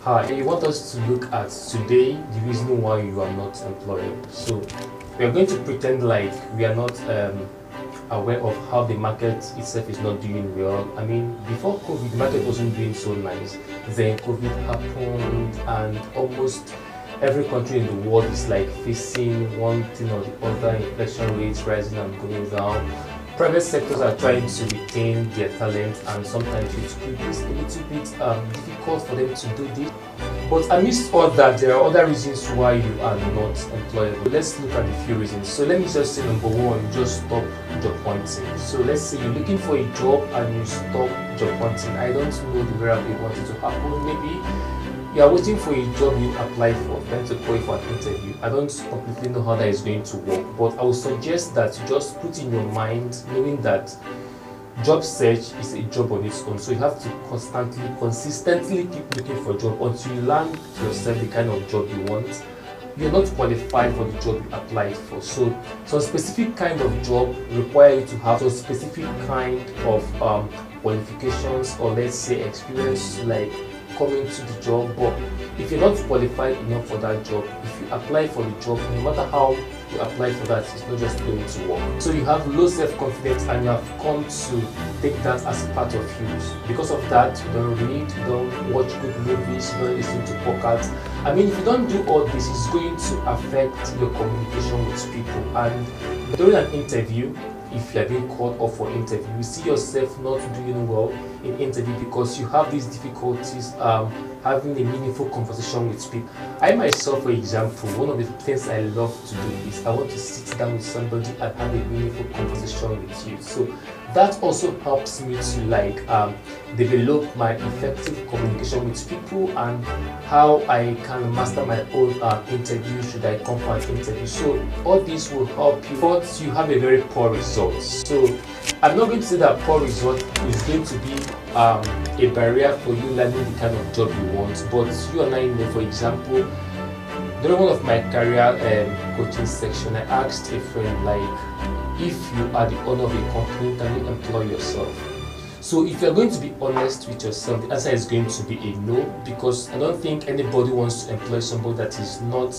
Hi, I want us to look at today the reason why you are not employable. So we are going to pretend like we are not aware of how the market itself is not doing well. I mean, before COVID, the market wasn't doing so nice. Then COVID happened, and almost every country in the world is like facing one thing or the other, inflation rates rising and going down. Private sectors are trying to retain their talent, and sometimes it could be a little bit difficult for them to do this. But amidst all that, there are other reasons why you are not employable. Let's look at a few reasons. So let me just say number one, just stop job hunting. So let's say you're looking for a job and you stop job hunting. I don't know the variable you want it to happen. Maybe you are waiting for a job you apply for, then to call you for an interview. I don't completely know how that is going to work, but I would suggest that you just put in your mind, knowing that job search is a job on its own. So you have to consistently keep looking for a job until you learn yourself the kind of job you want. You're not qualified for the job you applied for. So some specific kind of job require you to have some specific kind of qualifications, or let's say experience, like coming to the job. But if you're not qualified enough for that job, if you apply for the job, no matter how you apply for that, it's not just going to work. So you have low self-confidence and you have come to take that as part of you. Because of that, you don't read, you don't watch good movies, you don't listen to podcasts. I mean, if you don't do all this, it's going to affect your communication with people. And during an interview, if you are being called off for interview, you see yourself not doing well in interview because you have these difficulties having a meaningful conversation with people. I myself, for example, one of the things I love to do is I want to sit down with somebody and have a meaningful conversation with you. So that also helps me to develop my effective communication with people and how I can master my own interview should I come for an interview. So all this will help you, but you have a very poor result. So I'm not going to say that poor result is going to be a barrier for you learning the kind of job you want, but you and I know, for example, during one of my career coaching section, I asked a friend, like, if you are the owner of a company, can you employ yourself? So if you're going to be honest with yourself, the answer is going to be a no, because I don't think anybody wants to employ somebody that is not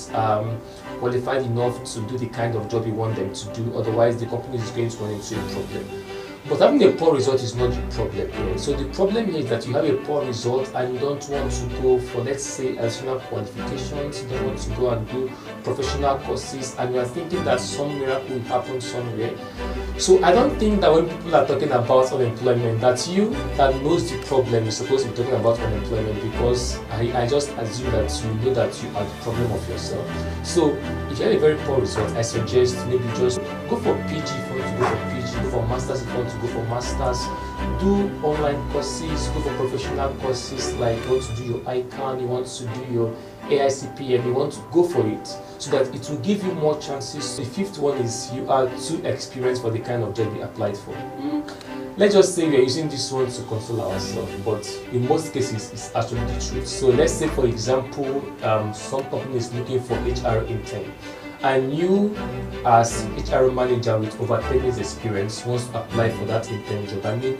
qualified enough to do the kind of job you want them to do. Otherwise, the company is going to run into a problem. But having a poor result is not the problem here. So the problem here is that you have a poor result and you don't want to go for, let's say, additional qualifications, you don't want to go and do professional courses, and you are thinking that some miracle will happen somewhere. So I don't think that when people are talking about unemployment, that you that knows the problem is supposed to be talking about unemployment, because I just assume that you know that you are the problem of yourself. So if you have a very poor result, I suggest maybe just go for PG if you want to go for PG, go for Masters if you want to go for Masters, do online courses, go for professional courses, like you want to do your ICANN, you want to do your AICPM, you want to go for it, so that it will give you more chances. The fifth one is you are too experienced for the kind of job you applied for. Let's just say we are using this one to console ourselves, but in most cases it's actually the truth. So let's say, for example, some company is looking for HR intern, and you as HR manager with over 10 years experience wants to apply for that intern job. I mean,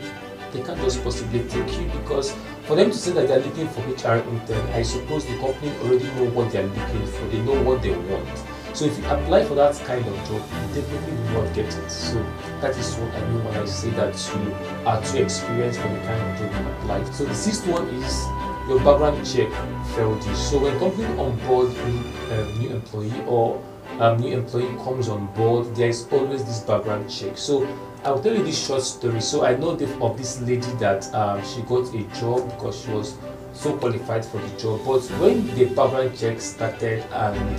they can't just possibly take you, because for them to say that they are looking for HR intern, I suppose the company already know what they are looking for, they know what they want. So if you apply for that kind of job, you definitely will not get it. So that is what I mean when I say that you are too experienced for the kind of job you apply. So the sixth one is your background check failed you. So when company onboard new employee, or new employee comes on board, there is always this background check. So I'll tell you this short story. So I know of this lady that she got a job because she was so qualified for the job, but when the background check started and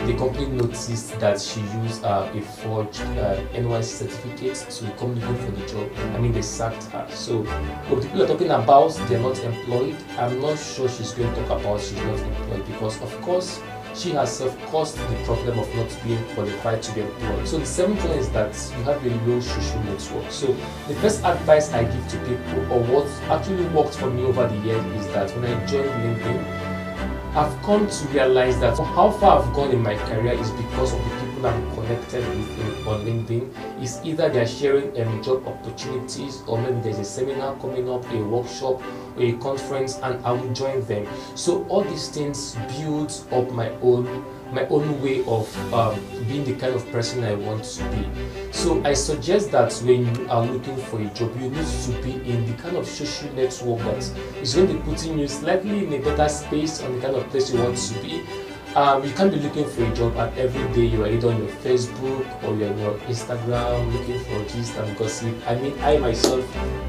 the company noticed that she used a forged NYC certificate to come looking for the job, I mean, they sacked her. So what people are talking about, they're not employed, I'm not sure she's going to talk about she's not employed, because of course she herself caused the problem of not being qualified to be employed. So the seventh one is that you have a low social network. So the first advice I give to people, or what actually worked for me over the years, is that when I joined LinkedIn, I've come to realize that how far I've gone in my career is because of the people people I'm connected with on LinkedIn. It's either they are sharing job opportunities, or maybe there's a seminar coming up, a workshop, or a conference, and I will join them. So all these things build up my own way of being the kind of person I want to be. So I suggest that when you are looking for a job, you need to be in the kind of social network that is going to be putting you slightly in a better space on the kind of place you want to be. You can't be looking for a job and every day you are either on your Facebook or you're on your Instagram looking for gist and gossip. I mean, I myself,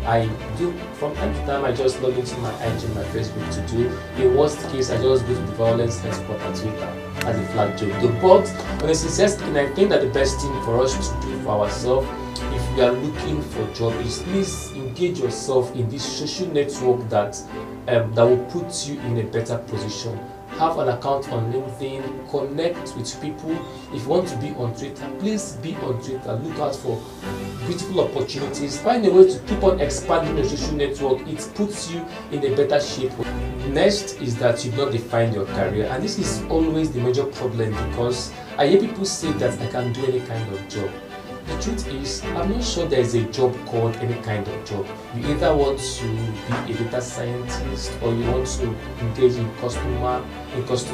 I do from time to time. I just log into my IG and my Facebook to do. In worst case, I just go to the violence headquarters Twitter as a flag joke. But on a sincere speaking, I think that the best thing for us to do for ourselves, if we are looking for a job, is please engage yourself in this social network that will put you in a better position. Have an account on LinkedIn, connect with people. If you want to be on Twitter, please be on Twitter. Look out for beautiful opportunities. Find a way to keep on expanding your social network. It puts you in a better shape. Next is that you've not defined your career, and this is always the major problem, because I hear people say that I can do any kind of job. The truth is, I'm not sure there is a job called any kind of job. You either want to be a data scientist, or you want to engage in customer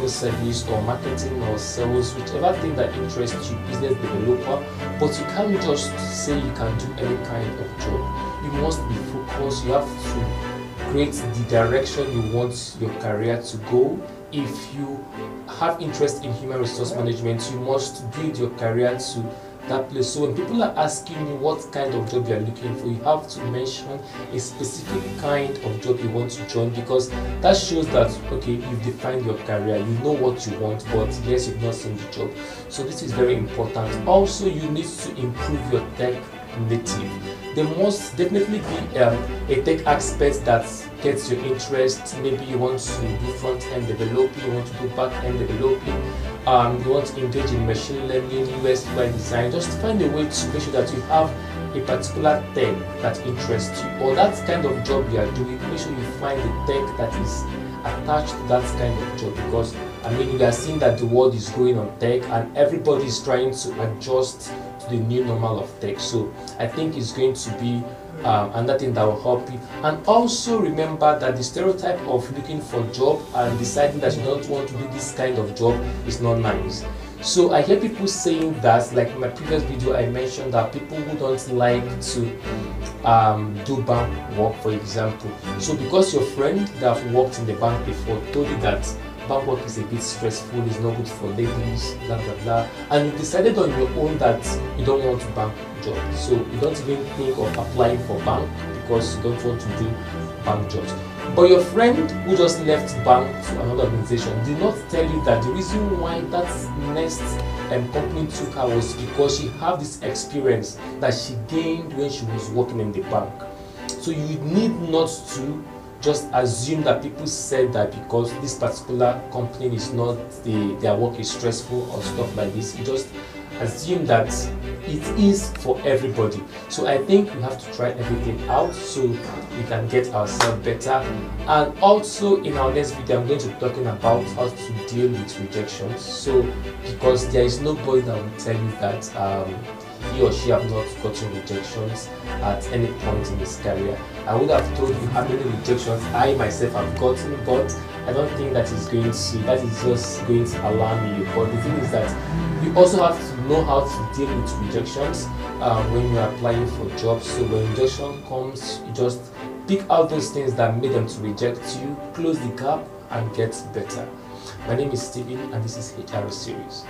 service or marketing or sales, whichever thing that interests you, business developer. But you can't just say you can do any kind of job. You must be focused. You have to create the direction you want your career to go. If you have interest in human resource management, you must build your career to that place. So when people are asking you what kind of job you are looking for, you have to mention a specific kind of job you want to join, because that shows that, okay, you've defined your career, you know what you want, but yes, you've not seen the job. So this is very important. Also, you need to improve your tech native. There must definitely be a tech aspect that gets your interest. Maybe you want to do front-end developing, you want to do back-end developing, you want to engage in machine learning, UI design. Just find a way to make sure that you have a particular tech that interests you, or that kind of job you are doing. Make sure you find the tech that is attached to that kind of job, because I mean, we are seeing that the world is going on tech and everybody is trying to adjust to the new normal of tech. So I think it's going to be another thing that will help you. And also remember that the stereotype of looking for a job and deciding that you don't want to do this kind of job is not nice. So I hear people saying that, like in my previous video I mentioned that people who don't like to do bank work, for example. So because your friend that have worked in the bank before told you that bank work is a bit stressful, it's not good for ladies, blah blah blah, and you decided on your own that you don't want to bank job, so you don't even think of applying for bank because you don't want to do bank jobs. But your friend who just left bank to another organization did not tell you that the reason why that next company took her was because she had this experience that she gained when she was working in the bank. So you need not to just assume that people said that because this particular company is not, their work is stressful or stuff like this. You just assume that it is for everybody. So I think we have to try everything out so we can get ourselves better. And also in our next video I'm going to be talking about how to deal with rejections. So because there is nobody that will tell you that he or she have not gotten rejections at any point in his career. I would have told you how many rejections I myself have gotten, but I don't think that is just going to alarm you. But the thing is that you also have to know how to deal with rejections when you are applying for jobs. So when rejection comes, you just pick out those things that made them to reject you, close the gap and get better. My name is Steven and this is HR series.